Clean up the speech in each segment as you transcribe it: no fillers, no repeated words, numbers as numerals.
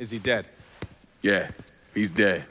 Is he dead? Yeah, he's dead.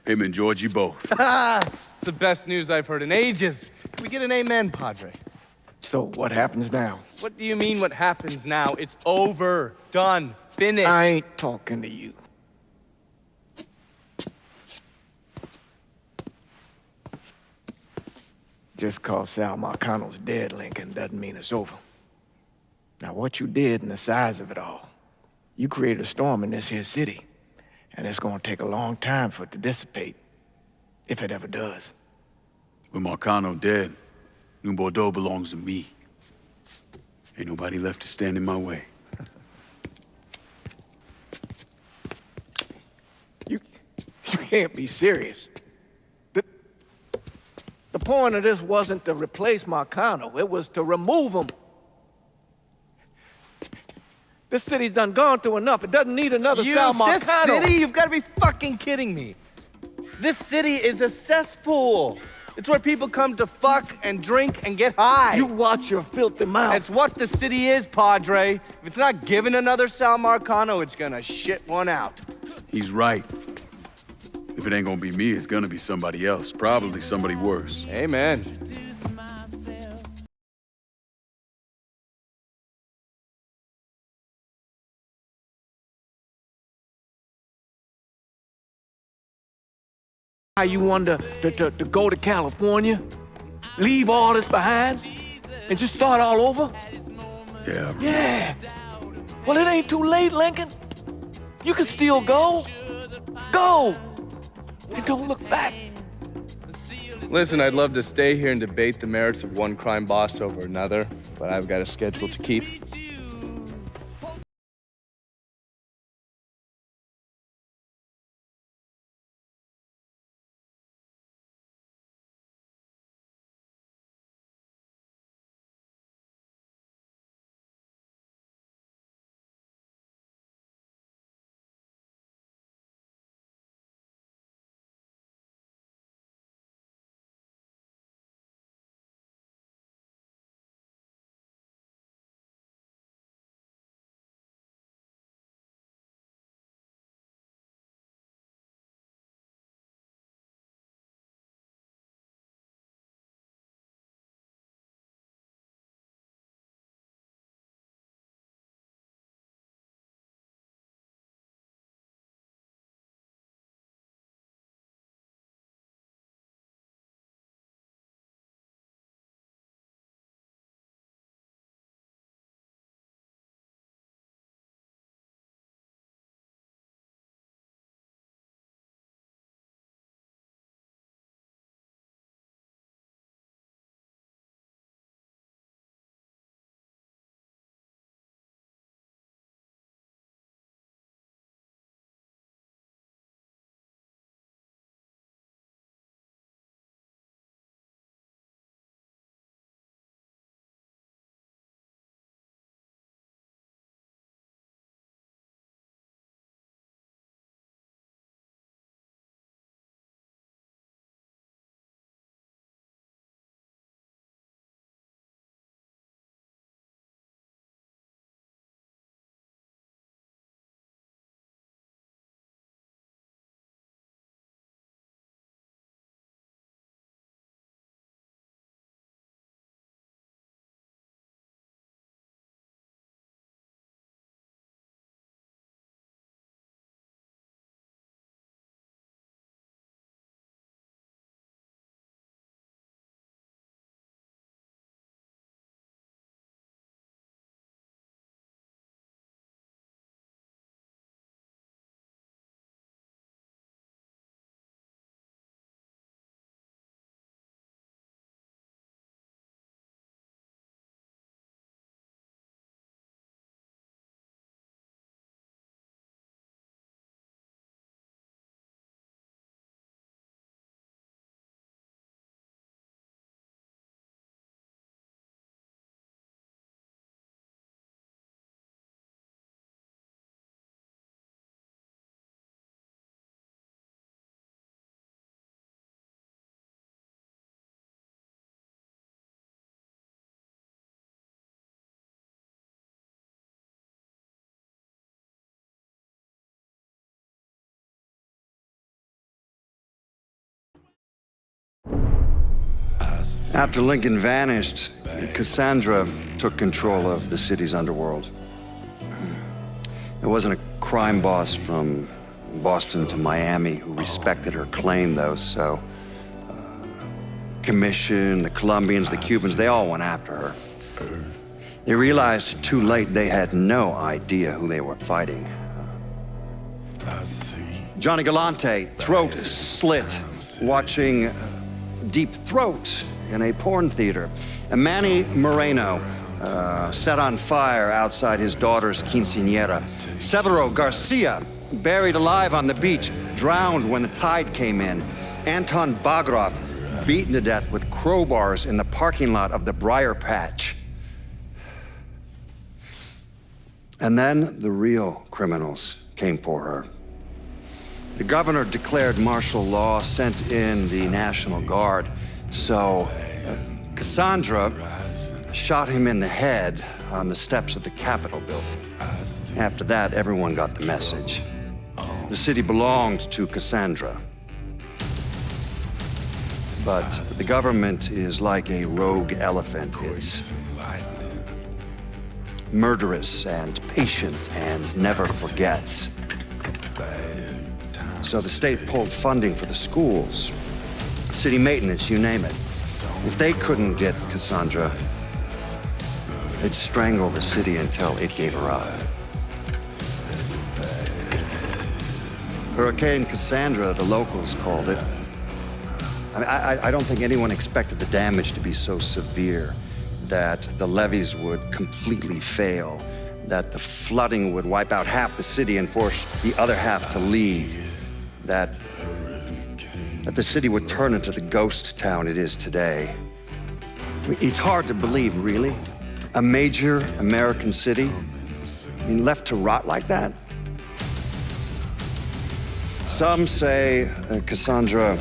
Him and Georgie both. It's the best news I've heard in ages. Can we get an amen, Padre? So, what happens now? What do you mean what happens now? It's over. Done. Finished. I ain't talking to you. Just cause Sal Marcano's dead, Lincoln, doesn't mean it's over. Now, what you did and the size of it all, you created a storm in this here city, and it's gonna take a long time for it to dissipate, if it ever does. With Marcano dead, New Bordeaux belongs to me. Ain't nobody left to stand in my way. You can't be serious. The point of this wasn't to replace Marcano, it was to remove him. This city's done gone through enough. It doesn't need another Sal Marcano. This city? You've got to be fucking kidding me. This city is a cesspool. It's where people come to fuck and drink and get high. You watch your filthy mouth. It's what the city is, Padre. If it's not giving another Sal Marcano, it's gonna shit one out. He's right. If it ain't gonna be me, it's gonna be somebody else. Probably somebody worse. Amen. How you want to go to California, leave all this behind, and just start all over? Yeah. Yeah. Well, it ain't too late, Lincoln. You can still go. Go. And don't look back. Listen, I'd love to stay here and debate the merits of one crime boss over another, but I've got a schedule to keep. After Lincoln vanished, Cassandra took control of the city's underworld. It wasn't a crime boss from Boston to Miami who respected her claim, though, so... Commission, the Colombians, the Cubans, they all went after her. They realized too late they had no idea who they were fighting. Johnny Galante, throat slit, watching Deep Throat in a porn theater. And Manny Moreno, set on fire outside his daughter's quinceañera. Severo Garcia, buried alive on the beach, drowned when the tide came in. Anton Bagrov, beaten to death with crowbars in the parking lot of the Briar Patch. And then the real criminals came for her. The governor declared martial law, sent in the National Guard. So Cassandra shot him in the head on the steps of the Capitol building. After that, everyone got the message. The city belonged to Cassandra. But the government is like a rogue elephant. It's murderous and patient and never forgets. So the state pulled funding for the schools, city maintenance, you name it. If they couldn't get Cassandra, they'd strangle the city until it gave her up. Hurricane Cassandra, the locals called it. I don't think anyone expected the damage to be so severe, that the levees would completely fail, that the flooding would wipe out half the city and force the other half to leave, that the city would turn into the ghost town it is today. I mean, it's hard to believe, really. A major American city, left to rot like that? Some say Cassandra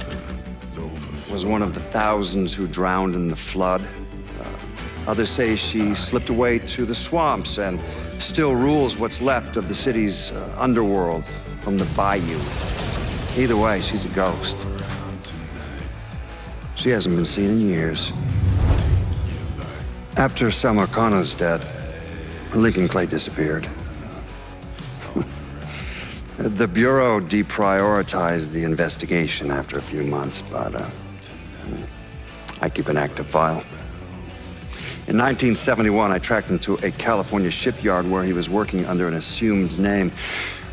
was one of the thousands who drowned in the flood. Others say she slipped away to the swamps and still rules what's left of the city's underworld from the bayou. Either way, she's a ghost. She hasn't been seen in years. After Sal Marcano's death, Lincoln Clay disappeared. The Bureau deprioritized the investigation after a few months, but I keep an active file. In 1971, I tracked him to a California shipyard where he was working under an assumed name.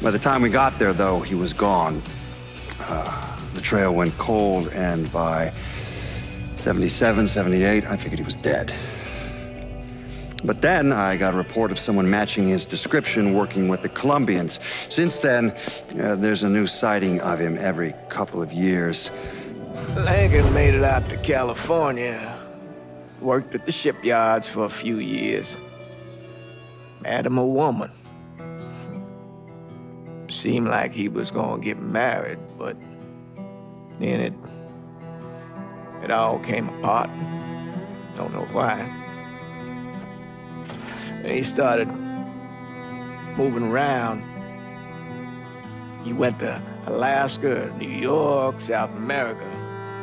By the time we got there, though, he was gone. The trail went cold, and by 77, 78, I figured he was dead. But then I got a report of someone matching his description working with the Colombians. Since then, there's a new sighting of him every couple of years. Lincoln made it out to California. Worked at the shipyards for a few years. Met him a woman. Seemed like he was gonna get married, but then it all came apart. Don't know why. And he started moving around. He went to Alaska, New York, South America.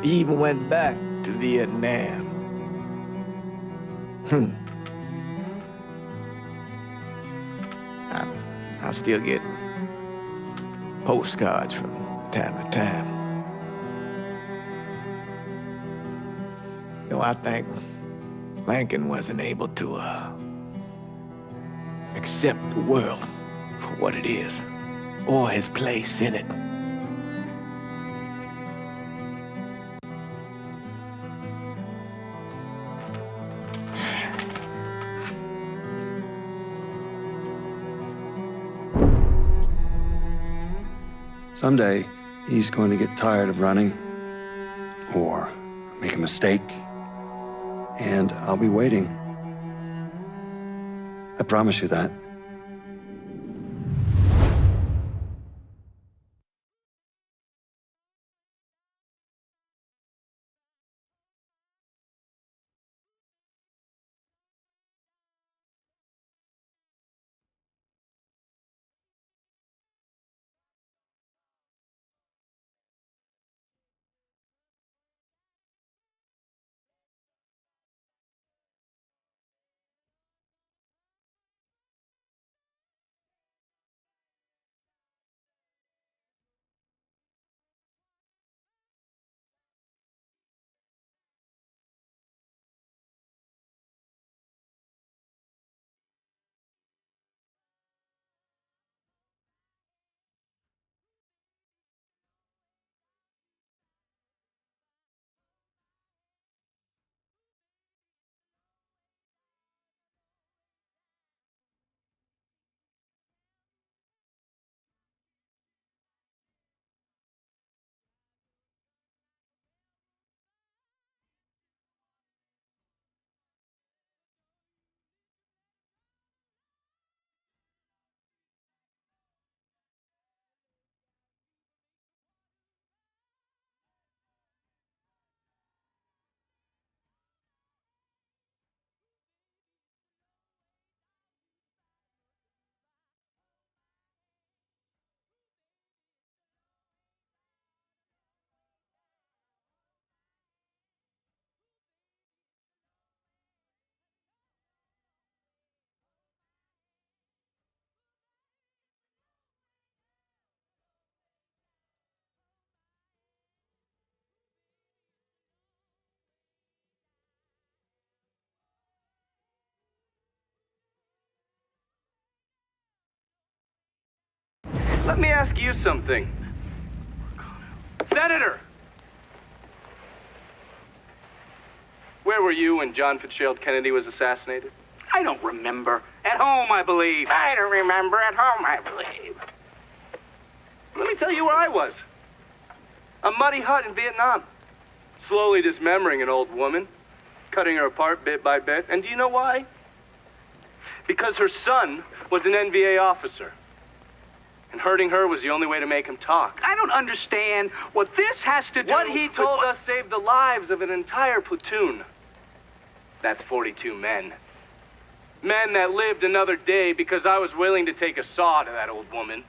He even went back to Vietnam. I still get postcards from time to time. I think Lincoln wasn't able to accept the world for what it is, or his place in it. Someday, he's going to get tired of running, or make a mistake, and I'll be waiting. I promise you that. Let me ask you something. Senator! Where were you when John Fitzgerald Kennedy was assassinated? I don't remember. At home, I believe. I don't remember. At home, I believe. Let me tell you where I was. A muddy hut in Vietnam. Slowly dismembering an old woman, cutting her apart bit by bit. And do you know why? Because her son was an NVA officer. And hurting her was the only way to make him talk. I don't understand what this has to do. What he told us saved the lives of an entire platoon. That's 42 men. Men that lived another day because I was willing to take a saw to that old woman.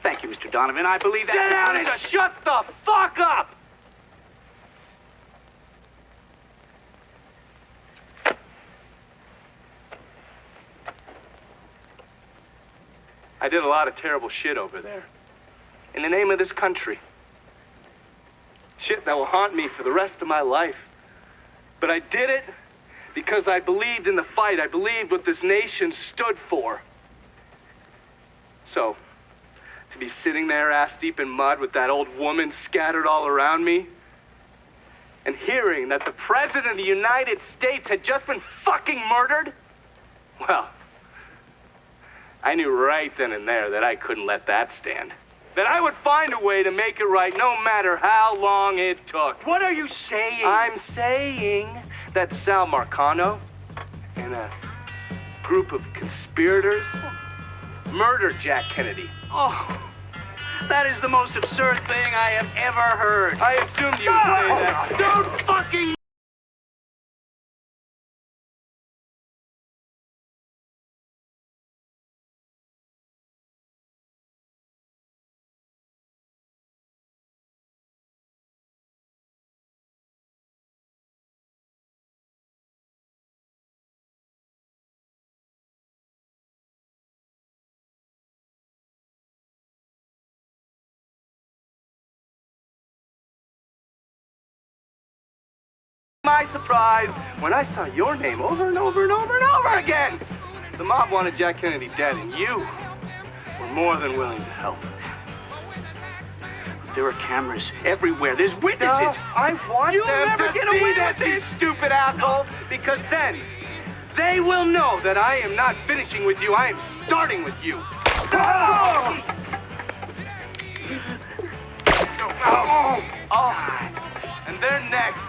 Thank you, Mr. Donovan. I believe that. Sit down and just shut the fuck up! I did a lot of terrible shit over there. In the name of this country. Shit that will haunt me for the rest of my life. But I did it because I believed in the fight. I believed what this nation stood for. So, to be sitting there ass deep in mud with that old woman scattered all around me, and hearing that the President of the United States had just been fucking murdered, well, I knew right then and there that I couldn't let that stand. That I would find a way to make it right no matter how long it took. What are you saying? I'm saying that Sal Marcano and a group of conspirators murdered Jack Kennedy. Oh, that is the most absurd thing I have ever heard. I assumed you would say that. Don't fucking... My surprise when I saw your name over and over and over and over again. The mob wanted Jack Kennedy dead, and you were more than willing to help. There are cameras everywhere. There's witnesses. No, I want You'll them never to get see away this, with you this. stupid asshole, because then they will know that I am not finishing with you. I am starting with you. Oh, and they're next.